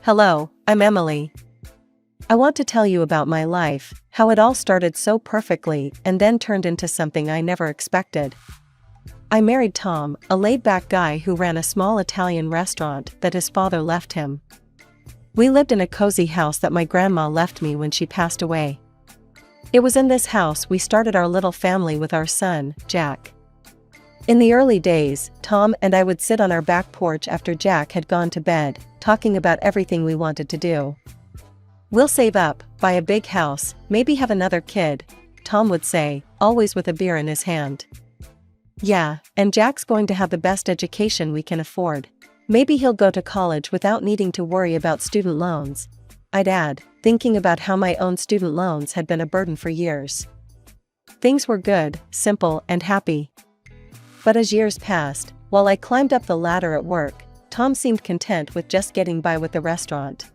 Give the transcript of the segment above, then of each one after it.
Hello, I'm Emily. I want to tell you about my life, how it all started so perfectly and then turned into something I never expected. I married Tom, a laid-back guy who ran a small Italian restaurant that his father left him. We lived in a cozy house that my grandma left me when she passed away. It was in this house we started our little family with our son, Jack. In the early days, Tom and I would sit on our back porch after Jack had gone to bed, talking about everything we wanted to do. "We'll save up, buy a big house, maybe have another kid," Tom would say, always with a beer in his hand. "Yeah, and Jack's going to have the best education we can afford. Maybe he'll go to college without needing to worry about student loans," I'd add, thinking about how my own student loans had been a burden for years. Things were good, simple, and happy. But as years passed, while I climbed up the ladder at work, Tom seemed content with just getting by with the restaurant.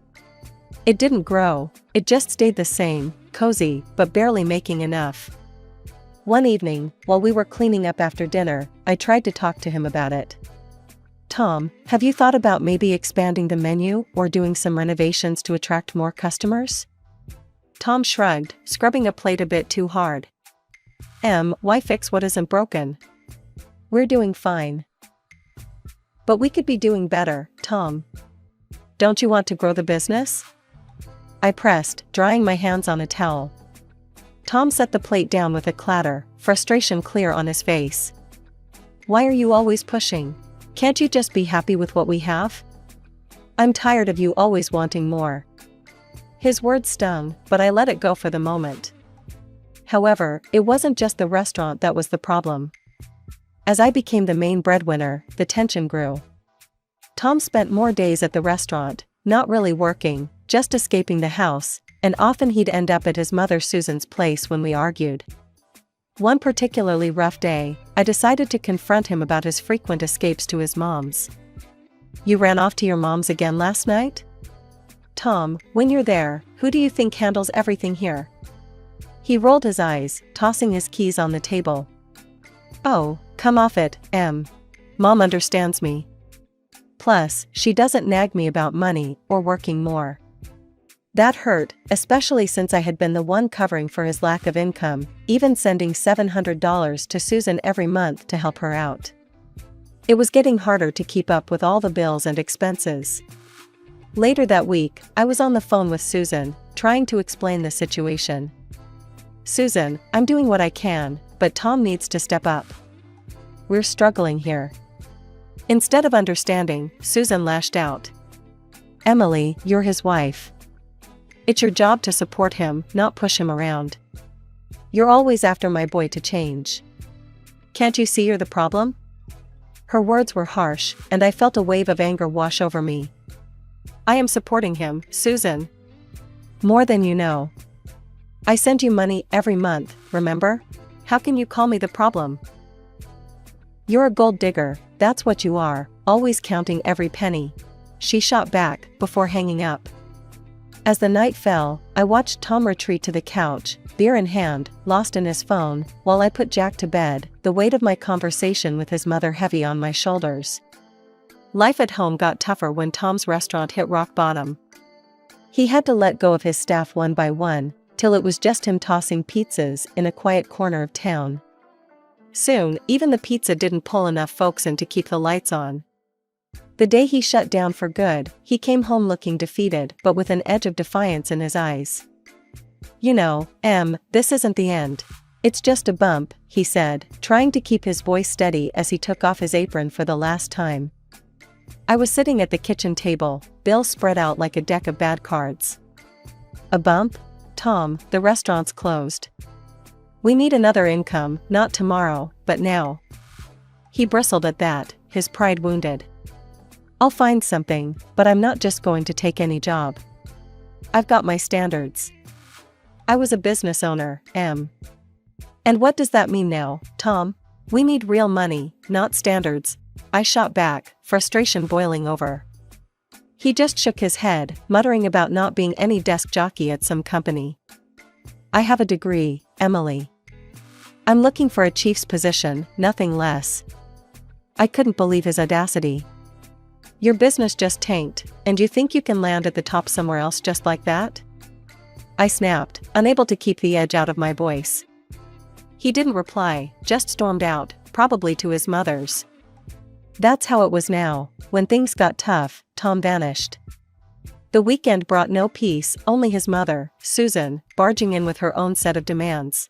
It didn't grow, it just stayed the same, cozy, but barely making enough. One evening, while we were cleaning up after dinner, I tried to talk to him about it. "Tom, have you thought about maybe expanding the menu or doing some renovations to attract more customers?" Tom shrugged, scrubbing a plate a bit too hard. Why fix what isn't broken? We're doing fine." "But we could be doing better, Tom. Don't you want to grow the business?" I pressed, drying my hands on a towel. Tom set the plate down with a clatter, frustration clear on his face. "Why are you always pushing? Can't you just be happy with what we have? I'm tired of you always wanting more." His words stung, but I let it go for the moment. However, it wasn't just the restaurant that was the problem. As I became the main breadwinner, the tension grew. Tom spent more days at the restaurant, not really working, just escaping the house, and often he'd end up at his mother Susan's place when we argued. One particularly rough day, I decided to confront him about his frequent escapes to his mom's. "You ran off to your mom's again last night? Tom, when you're there, who do you think handles everything here?" He rolled his eyes, tossing his keys on the table. "Oh, come off it, Em. Mom understands me. Plus, she doesn't nag me about money or working more." That hurt, especially since I had been the one covering for his lack of income, even sending $700 to Susan every month to help her out. It was getting harder to keep up with all the bills and expenses. Later that week, I was on the phone with Susan, trying to explain the situation. "Susan, I'm doing what I can, but Tom needs to step up. We're struggling here." Instead of understanding, Susan lashed out. "Emily, you're his wife. It's your job to support him, not push him around. You're always after my boy to change. Can't you see you're the problem?" Her words were harsh, and I felt a wave of anger wash over me. "I am supporting him, Susan. More than you know. I send you money every month, remember? How can you call me the problem? You're a gold digger, that's what you are, always counting every penny," she shot back, before hanging up. As the night fell, I watched Tom retreat to the couch, beer in hand, lost in his phone, while I put Jack to bed, the weight of my conversation with his mother heavy on my shoulders. Life at home got tougher when Tom's restaurant hit rock bottom. He had to let go of his staff one by one, till it was just him tossing pizzas in a quiet corner of town. Soon, even the pizza didn't pull enough folks in to keep the lights on. The day he shut down for good, he came home looking defeated but with an edge of defiance in his eyes. "You know, Em, this isn't the end. It's just a bump," he said, trying to keep his voice steady as he took off his apron for the last time. I was sitting at the kitchen table, bills spread out like a deck of bad cards. "A bump? Tom, the restaurant's closed. We need another income, not tomorrow, but now." He bristled at that, his pride wounded. "I'll find something, but I'm not just going to take any job. I've got my standards. I was a business owner, Em." "And what does that mean now, Tom? We need real money, not standards," I shot back, frustration boiling over. He just shook his head, muttering about not being any desk jockey at some company. "I have a degree, Emily. I'm looking for a chief's position, nothing less." I couldn't believe his audacity. Your business just tanked, and you think you can land at the top somewhere else just like that? I snapped, unable to keep the edge out of my voice. He didn't reply, just stormed out, probably to his mother's. That's how it was now. When things got tough, Tom vanished. The weekend brought no peace, only his mother, Susan, barging in with her own set of demands.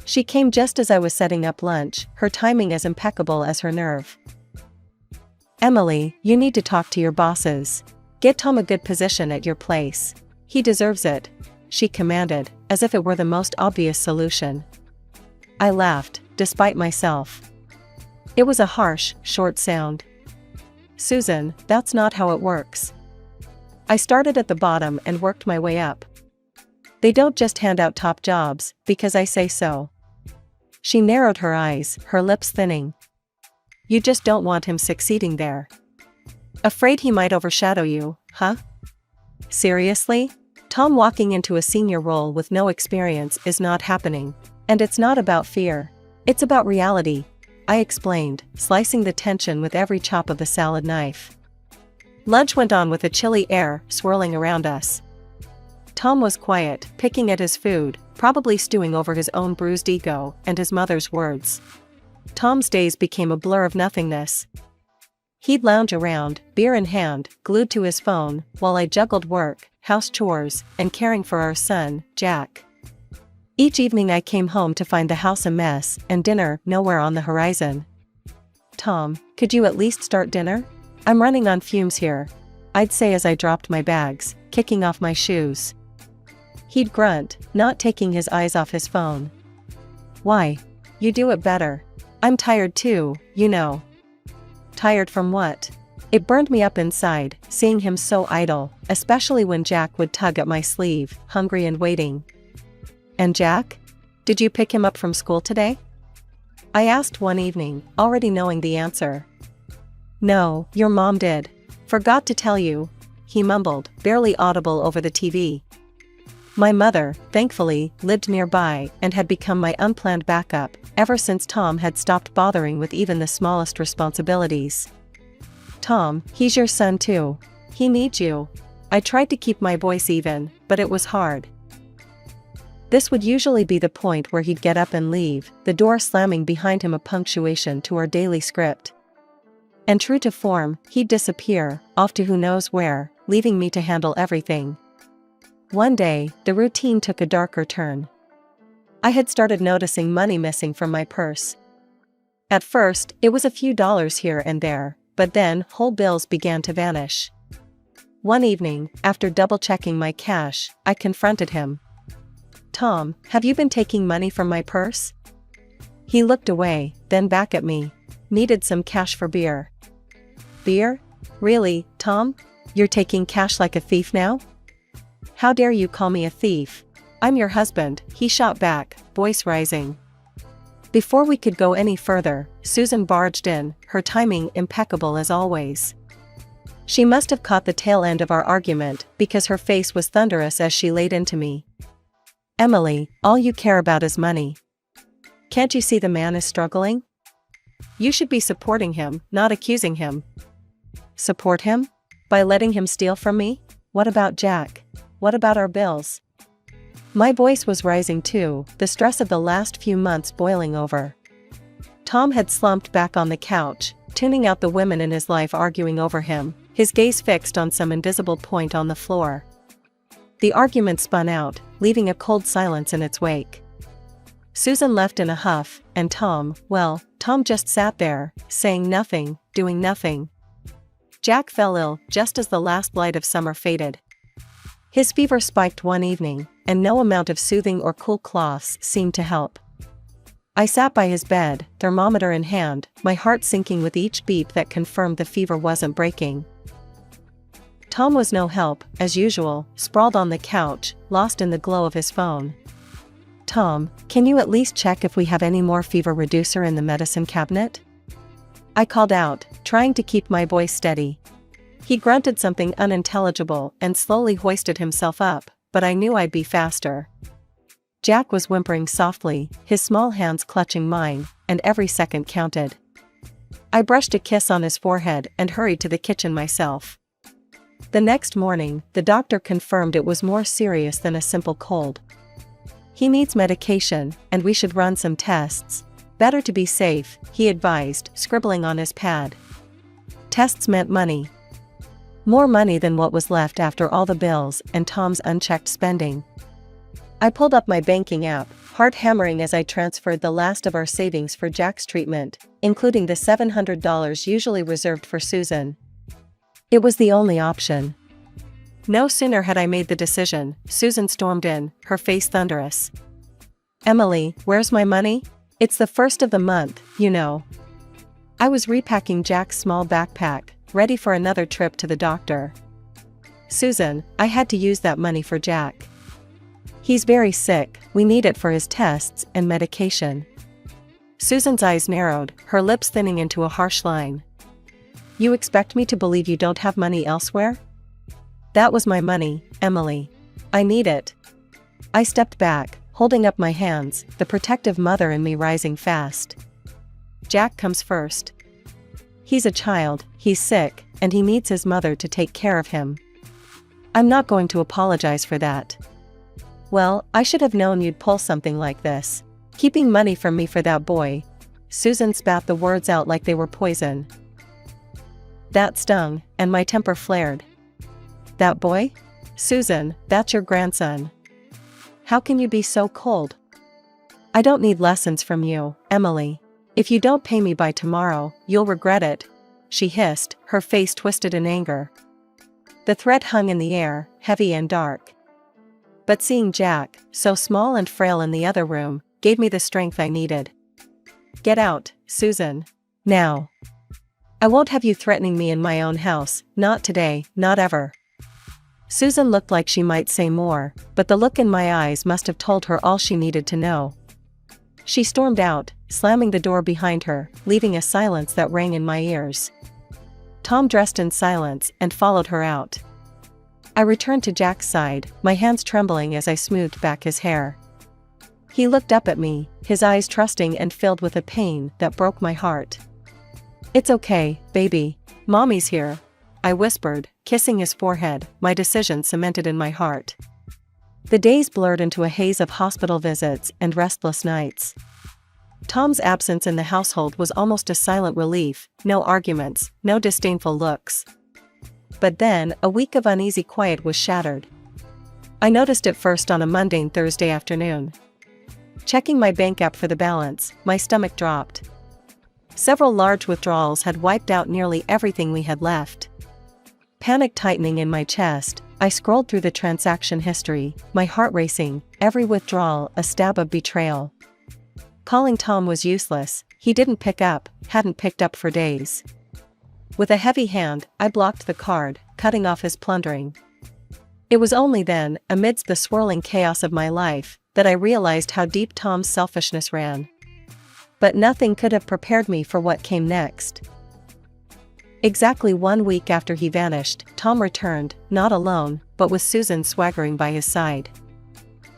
She came just as I was setting up lunch, her timing as impeccable as her nerve. Emily, you need to talk to your bosses. Get Tom a good position at your place. He deserves it, she commanded, as if it were the most obvious solution. I laughed, despite myself. It was a harsh, short sound. Susan, that's not how it works. I started at the bottom and worked my way up. They don't just hand out top jobs, because I say so. She narrowed her eyes, her lips thinning. You just don't want him succeeding there. Afraid he might overshadow you, huh? Seriously? Tom walking into a senior role with no experience is not happening. And it's not about fear. It's about reality, I explained, slicing the tension with every chop of the salad knife. Lunch went on with a chilly air swirling around us. Tom was quiet, picking at his food, probably stewing over his own bruised ego and his mother's words. Tom's days became a blur of nothingness. He'd lounge around, beer in hand, glued to his phone, while I juggled work, house chores, and caring for our son, Jack. Each evening I came home to find the house a mess and dinner nowhere on the horizon. Tom, could you at least start dinner? I'm running on fumes here, I'd say as I dropped my bags, kicking off my shoes. He'd grunt, not taking his eyes off his phone. Why? You do it better. I'm tired too, you know. Tired from what? It burned me up inside, seeing him so idle, especially when Jack would tug at my sleeve, hungry and waiting. And Jack? Did you pick him up from school today? I asked one evening, already knowing the answer. No, your mom did. Forgot to tell you, he mumbled, barely audible over the TV. My mother, thankfully, lived nearby and had become my unplanned backup, ever since Tom had stopped bothering with even the smallest responsibilities. Tom, he's your son too. He needs you. I tried to keep my voice even, but it was hard. This would usually be the point where he'd get up and leave, the door slamming behind him, a punctuation to our daily script. And true to form, he'd disappear, off to who knows where, leaving me to handle everything. One day, the routine took a darker turn. I had started noticing money missing from my purse. At first, it was a few dollars here and there, but then whole bills began to vanish. One evening, after double-checking my cash, I confronted him. Tom, have you been taking money from my purse? He looked away, then back at me. Needed some cash for beer. Beer? Really, Tom? You're taking cash like a thief now? How dare you call me a thief? I'm your husband, he shot back, voice rising. Before we could go any further, Susan barged in, her timing impeccable as always. She must have caught the tail end of our argument, because her face was thunderous as she laid into me. Emily, all you care about is money. Can't you see the man is struggling? You should be supporting him, not accusing him. Support him? By letting him steal from me? What about Jack? What about our bills? My voice was rising too, the stress of the last few months boiling over. Tom had slumped back on the couch, tuning out the women in his life arguing over him, his gaze fixed on some invisible point on the floor. The argument spun out, leaving a cold silence in its wake. Susan left in a huff, and Tom just sat there, saying nothing, doing nothing. Jack fell ill just as the last light of summer faded. His fever spiked one evening, and no amount of soothing or cool cloths seemed to help. I sat by his bed, thermometer in hand, my heart sinking with each beat that confirmed the fever wasn't breaking. Tom was no help, as usual, sprawled on the couch, lost in the glow of his phone. Tom, can you at least check if we have any more fever reducer in the medicine cabinet? I called out, trying to keep my voice steady. He grunted something unintelligible and slowly hoisted himself up, but I knew I'd be faster. Jack was whimpering softly, his small hands clutching mine, and every second counted. I brushed a kiss on his forehead and hurried to the kitchen myself. The next morning, the doctor confirmed it was more serious than a simple cold. He needs medication, and we should run some tests. Better to be safe, he advised, scribbling on his pad. Tests meant money. More money than what was left after all the bills and Tom's unchecked spending. I pulled up my banking app, heart hammering as I transferred the last of our savings for Jack's treatment, including the $700 usually reserved for Susan. It was the only option. No sooner had I made the decision, Susan stormed in, her face thunderous. Emily, where's my money? It's the first of the month, you know. I was repacking Jack's small backpack, ready for another trip to the doctor. Susan, I had to use that money for Jack. He's very sick, we need it for his tests and medication. Susan's eyes narrowed, her lips thinning into a harsh line. You expect me to believe you don't have money elsewhere? That was my money, Emily. I need it. I stepped back, holding up my hands, the protective mother in me rising fast. Jack comes first. He's a child, he's sick, and he needs his mother to take care of him. I'm not going to apologize for that. Well, I should have known you'd pull something like this. Keeping money from me for that boy. Susan spat the words out like they were poison. That stung, and my temper flared. That boy? Susan, that's your grandson. How can you be so cold? I don't need lessons from you, Emily. If you don't pay me by tomorrow, you'll regret it, she hissed, her face twisted in anger. The threat hung in the air, heavy and dark. But seeing Jack, so small and frail in the other room, gave me the strength I needed. Get out, Susan. Now. I won't have you threatening me in my own house, not today, not ever. Susan looked like she might say more, but the look in my eyes must have told her all she needed to know. She stormed out, slamming the door behind her, leaving a silence that rang in my ears. Tom dressed in silence and followed her out. I returned to Jack's side, my hands trembling as I smoothed back his hair. He looked up at me, his eyes trusting and filled with a pain that broke my heart. It's okay, baby. Mommy's here, I whispered, kissing his forehead, my decision cemented in my heart. The days blurred into a haze of hospital visits and restless nights. Tom's absence in the household was almost a silent relief, no arguments, no disdainful looks. But then, a week of uneasy quiet was shattered. I noticed it first on a mundane Thursday afternoon. Checking my bank app for the balance, my stomach dropped. Several large withdrawals had wiped out nearly everything we had left. Panic tightening in my chest, I scrolled through the transaction history, my heart racing, every withdrawal a stab of betrayal. Calling Tom was useless, he didn't pick up, hadn't picked up for days. With a heavy hand, I blocked the card, cutting off his plundering. It was only then, amidst the swirling chaos of my life, that I realized how deep Tom's selfishness ran. But nothing could have prepared me for what came next. Exactly 1 week after he vanished, Tom returned, not alone, but with Susan swaggering by his side.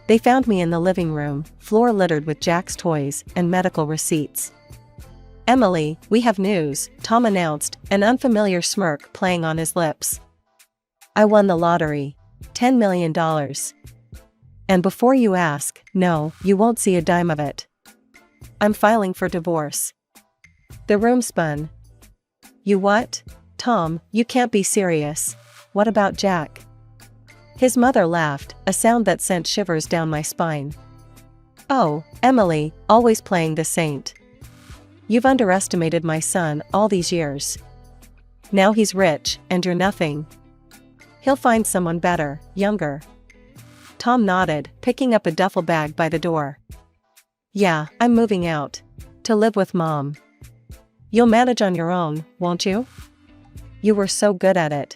They found me in the living room, floor littered with Jack's toys and medical receipts. Emily, we have news, Tom announced, an unfamiliar smirk playing on his lips. I won the lottery. $10 million. And before you ask, no, you won't see a dime of it. I'm filing for divorce. The room spun. You what? Tom, you can't be serious. What about Jack? His mother laughed, a sound that sent shivers down my spine. Oh, Emily, always playing the saint. You've underestimated my son all these years. Now he's rich, and you're nothing. He'll find someone better, younger. Tom nodded, picking up a duffel bag by the door. Yeah, I'm moving out. To live with Mom. You'll manage on your own, won't you? You were so good at it.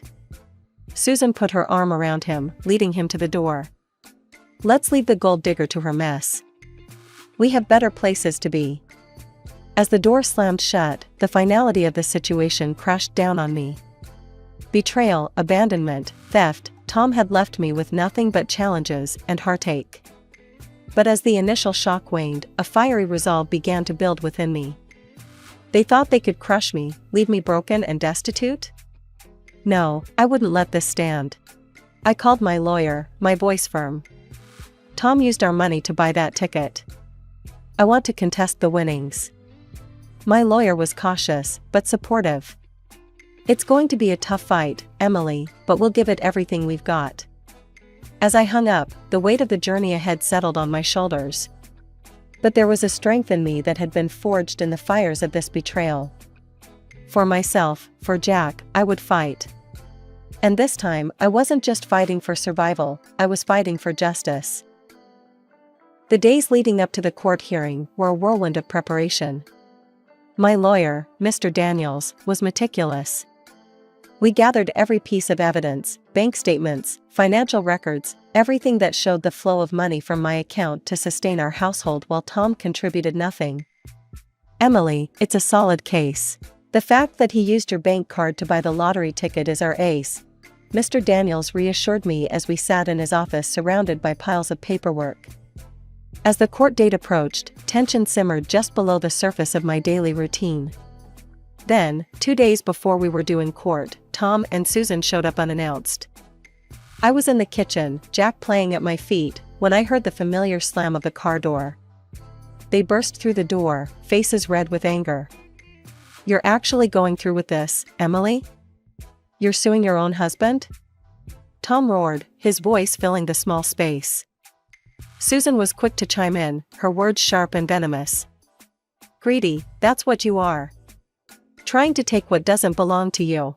Susan put her arm around him, leading him to the door. Let's leave the gold digger to her mess. We have better places to be. As the door slammed shut, the finality of the situation crashed down on me. Betrayal, abandonment, theft, Tom had left me with nothing but challenges and heartache. But as the initial shock waned, a fiery resolve began to build within me. They thought they could crush me, leave me broken and destitute? No, I wouldn't let this stand. I called my lawyer, my voice firm. Tom used our money to buy that ticket. I want to contest the winnings. My lawyer was cautious, but supportive. It's going to be a tough fight, Emily, but we'll give it everything we've got. As I hung up, the weight of the journey ahead settled on my shoulders. But there was a strength in me that had been forged in the fires of this betrayal. For myself, for Jack, I would fight. And this time, I wasn't just fighting for survival, I was fighting for justice. The days leading up to the court hearing were a whirlwind of preparation. My lawyer, Mr. Daniels, was meticulous. We gathered every piece of evidence, bank statements, financial records, everything that showed the flow of money from my account to sustain our household while Tom contributed nothing. Emily, it's a solid case. The fact that he used your bank card to buy the lottery ticket is our ace. Mr. Daniels reassured me as we sat in his office surrounded by piles of paperwork. As the court date approached, tension simmered just below the surface of my daily routine. Then, 2 days before we were due in court, Tom and Susan showed up unannounced. I was in the kitchen, Jack playing at my feet, when I heard the familiar slam of the car door. They burst through the door, faces red with anger. You're actually going through with this, Emily? You're suing your own husband? Tom roared, his voice filling the small space. Susan was quick to chime in, her words sharp and venomous. Greedy, that's what you are. Trying to take what doesn't belong to you.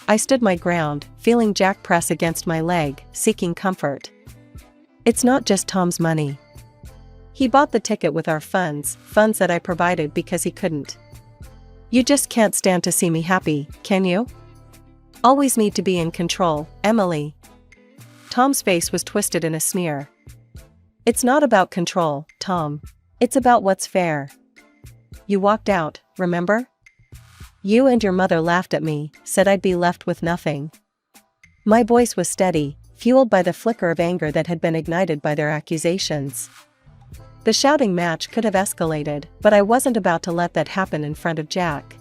I stood my ground, feeling Jack press against my leg, seeking comfort. It's not just Tom's money. He bought the ticket with our funds that I provided because he couldn't. You just can't stand to see me happy, can you? Always need to be in control, Emily. Tom's face was twisted in a sneer. It's not about control, Tom. It's about what's fair. You walked out, remember? You and your mother laughed at me, said I'd be left with nothing. My voice was steady, fueled by the flicker of anger that had been ignited by their accusations. The shouting match could have escalated, but I wasn't about to let that happen in front of Jack.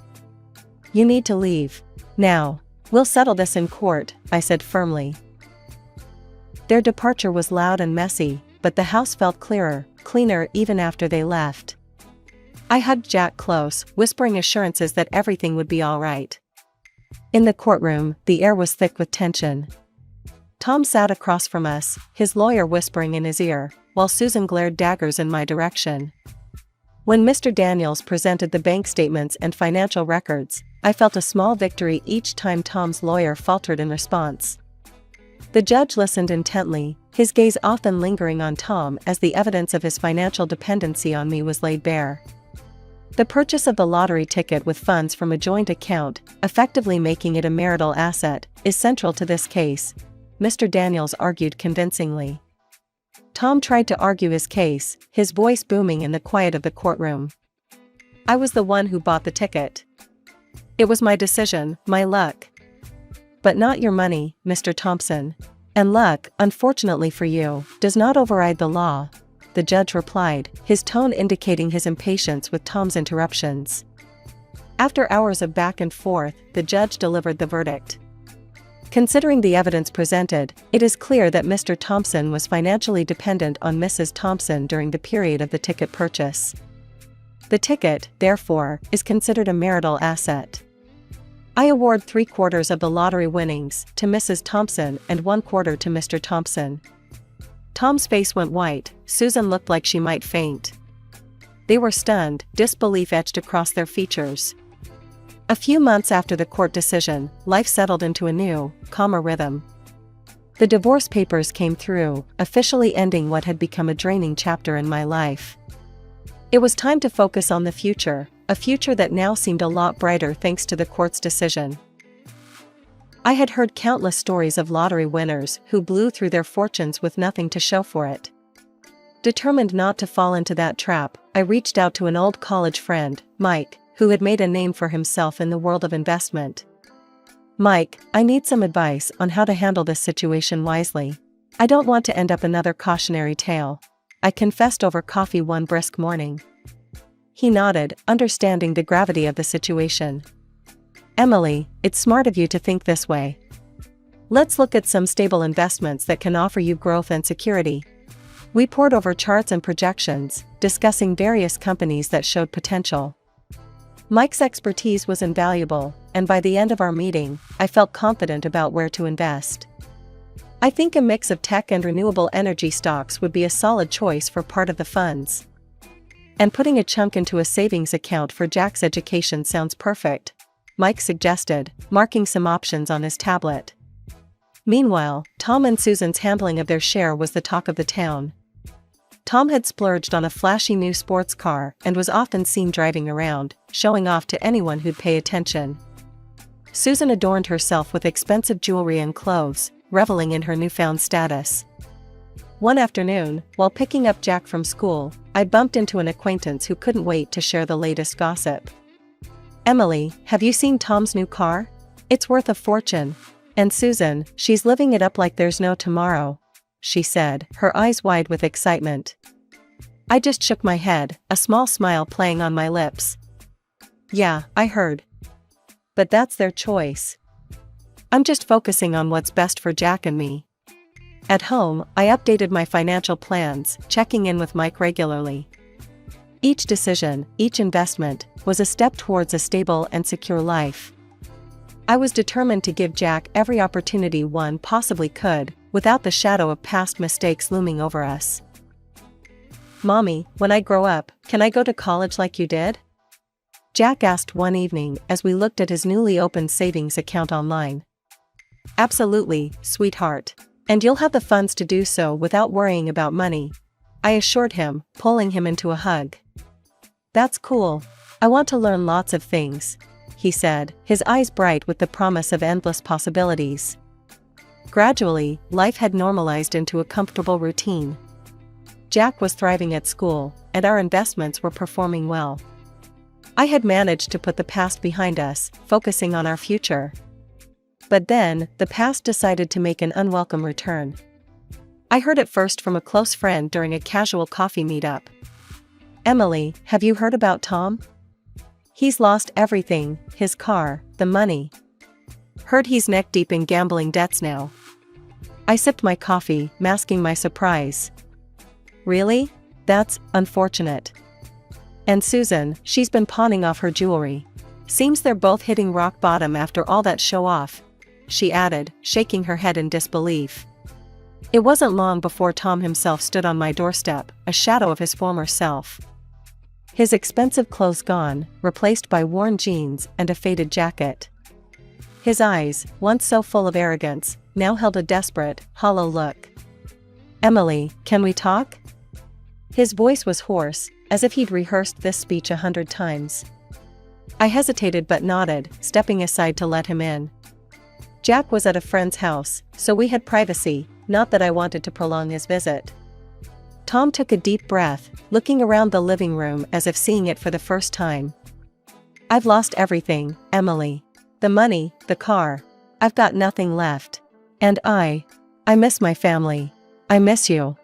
You need to leave. Now. We'll settle this in court, I said firmly. Their departure was loud and messy, but the house felt cleaner even after they left. I hugged Jack close, whispering assurances that everything would be all right. In the courtroom, the air was thick with tension. Tom sat across from us, his lawyer whispering in his ear, while Susan glared daggers in my direction. When Mr. Daniels presented the bank statements and financial records, I felt a small victory each time Tom's lawyer faltered in response. The judge listened intently, his gaze often lingering on Tom as the evidence of his financial dependency on me was laid bare. The purchase of the lottery ticket with funds from a joint account, effectively making it a marital asset, is central to this case, Mr. Daniels argued convincingly. Tom tried to argue his case, his voice booming in the quiet of the courtroom. I was the one who bought the ticket. It was my decision, my luck. But not your money, Mr. Thompson. And luck, unfortunately for you, does not override the law, the judge replied, his tone indicating his impatience with Tom's interruptions. After hours of back and forth, the judge delivered the verdict. Considering the evidence presented, it is clear that Mr. Thompson was financially dependent on Mrs. Thompson during the period of the ticket purchase. The ticket, therefore, is considered a marital asset. I award 3/4 of the lottery winnings to Mrs. Thompson and 1/4 to Mr. Thompson. Tom's face went white, Susan looked like she might faint. They were stunned, disbelief etched across their features. A few months after the court decision, life settled into a new, calmer rhythm. The divorce papers came through, officially ending what had become a draining chapter in my life. It was time to focus on the future, a future that now seemed a lot brighter thanks to the court's decision. I had heard countless stories of lottery winners who blew through their fortunes with nothing to show for it. Determined not to fall into that trap, I reached out to an old college friend, Mike, who had made a name for himself in the world of investment. Mike, I need some advice on how to handle this situation wisely. I don't want to end up another cautionary tale, I confessed over coffee one brisk morning. He nodded, understanding the gravity of the situation. Emily, it's smart of you to think this way. Let's look at some stable investments that can offer you growth and security. We pored over charts and projections, discussing various companies that showed potential. Mike's expertise was invaluable, and by the end of our meeting, I felt confident about where to invest. I think a mix of tech and renewable energy stocks would be a solid choice for part of the funds. And putting a chunk into a savings account for Jack's education sounds perfect, Mike suggested, marking some options on his tablet. Meanwhile, Tom and Susan's handling of their share was the talk of the town. Tom had splurged on a flashy new sports car and was often seen driving around, showing off to anyone who'd pay attention. Susan adorned herself with expensive jewelry and clothes, reveling in her newfound status. One afternoon, while picking up Jack from school, I bumped into an acquaintance who couldn't wait to share the latest gossip. Emily, have you seen Tom's new car? It's worth a fortune. And Susan, she's living it up like there's no tomorrow, she said, her eyes wide with excitement. I just shook my head, a small smile playing on my lips. Yeah, I heard. But that's their choice. I'm just focusing on what's best for Jack and me. At home, I updated my financial plans, checking in with Mike regularly. Each decision, each investment, was a step towards a stable and secure life. I was determined to give Jack every opportunity one possibly could, without the shadow of past mistakes looming over us. Mommy, when I grow up, can I go to college like you did? Jack asked one evening as we looked at his newly opened savings account online. Absolutely, sweetheart. And you'll have the funds to do so without worrying about money, I assured him, pulling him into a hug. That's cool. I want to learn lots of things, he said, his eyes bright with the promise of endless possibilities. Gradually, life had normalized into a comfortable routine. Jack was thriving at school, and our investments were performing well. I had managed to put the past behind us, focusing on our future. But then, the past decided to make an unwelcome return. I heard it first from a close friend during a casual coffee meetup. Emily, have you heard about Tom? He's lost everything, his car, the money. Heard he's neck deep in gambling debts now. I sipped my coffee, masking my surprise. Really? That's unfortunate. And Susan, she's been pawning off her jewelry. Seems they're both hitting rock bottom after all that show off, she added, shaking her head in disbelief. It wasn't long before Tom himself stood on my doorstep, a shadow of his former self. His expensive clothes gone, replaced by worn jeans and a faded jacket. His eyes, once so full of arrogance, now held a desperate, hollow look. Emily, can we talk? His voice was hoarse, as if he'd rehearsed this speech 100 times. I hesitated but nodded, stepping aside to let him in. Jack was at a friend's house, so we had privacy, not that I wanted to prolong his visit. Tom took a deep breath, looking around the living room as if seeing it for the first time. I've lost everything, Emily. The money, the car. I've got nothing left. And I miss my family. I miss you.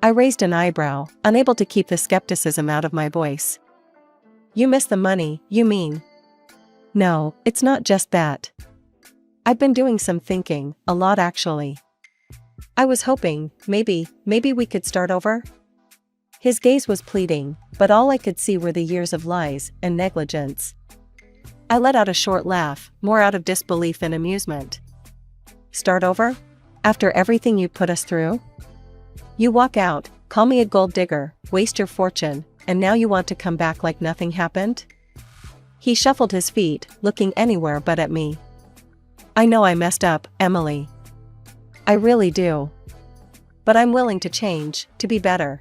I raised an eyebrow, unable to keep the skepticism out of my voice. You miss the money, you mean? No, it's not just that. I've been doing some thinking, a lot actually. I was hoping, maybe we could start over? His gaze was pleading, but all I could see were the years of lies and negligence. I let out a short laugh, more out of disbelief than amusement. Start over? After everything you put us through? You walk out, call me a gold digger, waste your fortune, and now you want to come back like nothing happened? He shuffled his feet, looking anywhere but at me. I know I messed up, Emily. I really do. But I'm willing to change, to be better.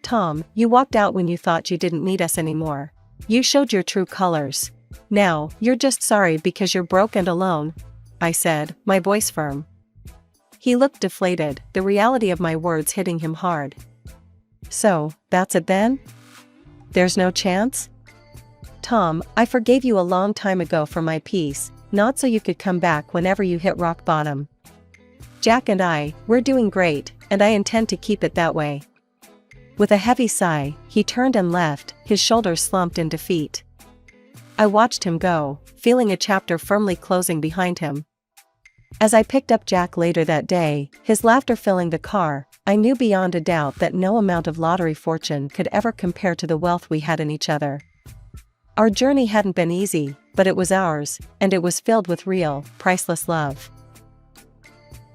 Tom, you walked out when you thought you didn't need us anymore. You showed your true colors. Now, you're just sorry because you're broke and alone, I said, my voice firm. He looked deflated, the reality of my words hitting him hard. So, that's it then? There's no chance? Tom, I forgave you a long time ago for my piece, not so you could come back whenever you hit rock bottom. Jack and we're doing great, and I intend to keep it that way. With a heavy sigh, he turned and left, his shoulders slumped in defeat. I watched him go, feeling a chapter firmly closing behind him. As I picked up Jack later that day, his laughter filling the car, I knew beyond a doubt that no amount of lottery fortune could ever compare to the wealth we had in each other. Our journey hadn't been easy, but it was ours, and it was filled with real, priceless love.